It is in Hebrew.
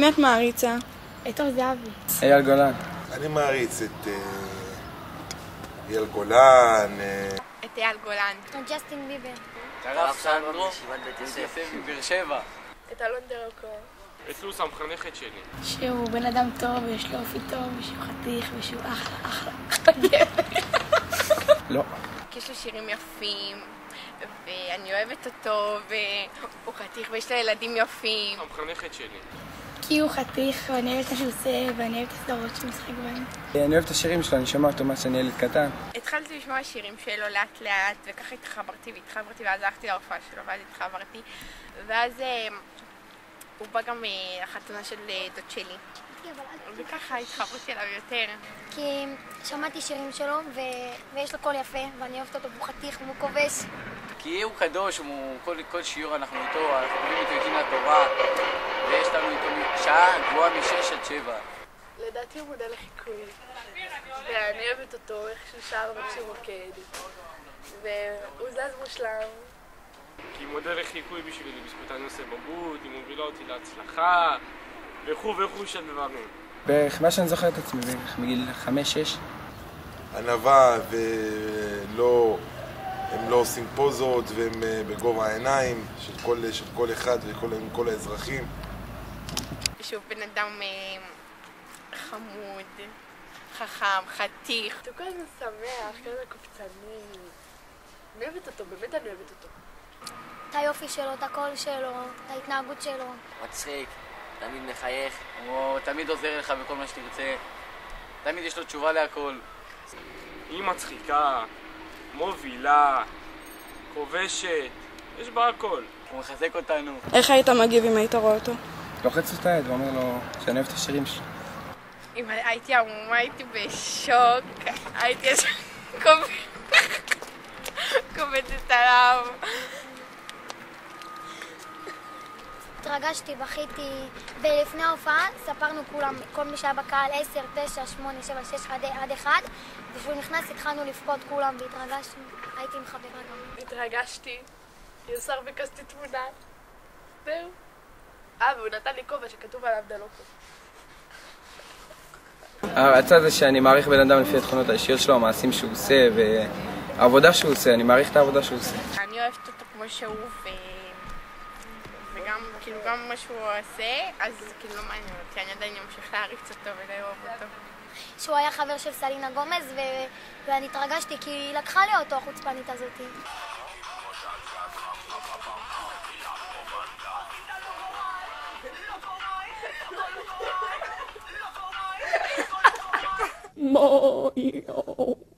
מי את מעריצה? את אור זהבי. אייל גולן. אני מעריץ את אייל גולן. את אייל גולן. את ג'סטין ביבר. את הרב סנדרו, בית יוסף מבאר שבע. את אלון דרוקו. את לוס המחנכת שלי. שהוא בן אדם טוב, ויש לו אופי טוב, ושהוא חתיך, ושהוא אחלה גבר. לא. יש לו שירים יפים, ואני אוהבת אותו, והוא חתיך ויש לו ילדים יפים. המחנכת שלי. כי הוא חתיך, ואני אוהבת מה שהוא עושה, ואני אוהבת את הסדרות שהוא משחק בהן. אני אוהב את השירים שלו, אני שומע אותו מאז שאני ילד קטן. התחלתי לשמוע שירים שלו לאט לאט, וככה התחברתי, ואז הלכתי להופעה שלו, ואז התחברתי, ואז הוא בא גם לחתונה של דוד שלי, וככה התחברתי אליו יותר. כי שמעתי שירים שלו, ויש לו קול יפה, ואני אוהבת אותו, והוא חתיך והוא כובש. כי הוא קדוש, כל שיעור אנחנו איתו, אנחנו קוראים איתו את דין התורה, ויש לנו איתו שעה גבוהה מ-6 עד 7. לדעתי הוא מודל לחיקוי, ואני אוהבת אותו, איך שהוא שר ואיך שהוא רוקד, והוא זז מושלם. כי היא מודל לחיקוי בשבילי, בזכות אני עושה בגרות, היא מובילה אותי להצלחה, וכו' של דברים. בערך מה שאני זוכר את עצמי, בערך מגיל 5-6. ענווה הם לא עושים פוזות והם בגובה העיניים של כל אחד וכל האזרחים. שהוא בן אדם חמוד, חכם, חתיך. הוא כל הזמן שמח, כל הזמן קופצני. אני אוהבת אותו, באמת אני אוהבת אותו. את היופי שלו, את הקול שלו, את ההתנהגות שלו. מצחיק, תמיד מחייך, הוא תמיד עוזר לך בכל מה שתרצה, תמיד יש לו תשובה להכל. היא מצחיקה, מובילה, כובשת, יש בה הכל. הוא מחזק אותנו. איך היית מגיב אם היית רואה אותו? לוחץ את היד ואומר לו שאני אוהב את השירים שלו. אם הייתי עמומה הייתי בשוק, הייתי קובצת עליו. התרגשתי, בכיתי, ולפני ההופעה ספרנו כולם, כל מי שהיה בקהל 10, 9, 8, 7, 6 עד 1, וכשהוא נכנס התחלנו לבכות כולם והתרגשנו, הייתי עם חברה גם. התרגשתי, יוסר ביקשתי תמונה, זהו. והוא נתן לי כובע שכתוב עליו דלוקו. הצד זה שאני מעריך בן אדם לפי התכונות האישיות שלו, המעשים שהוא עושה והעבודה שהוא עושה, אני מעריך את העבודה שהוא עושה. אני אוהבת אותו כמו שהוא וגם כאילו גם מה שהוא עושה, אז כאילו לא מעניין אותי, אני עדיין אמשיך להריץ אותו ולאהוב אותו. שהוא היה חבר של סלינה גומז ואני התרגשתי כי היא לקחה לי אותו החוצפנית הזאת. Mario.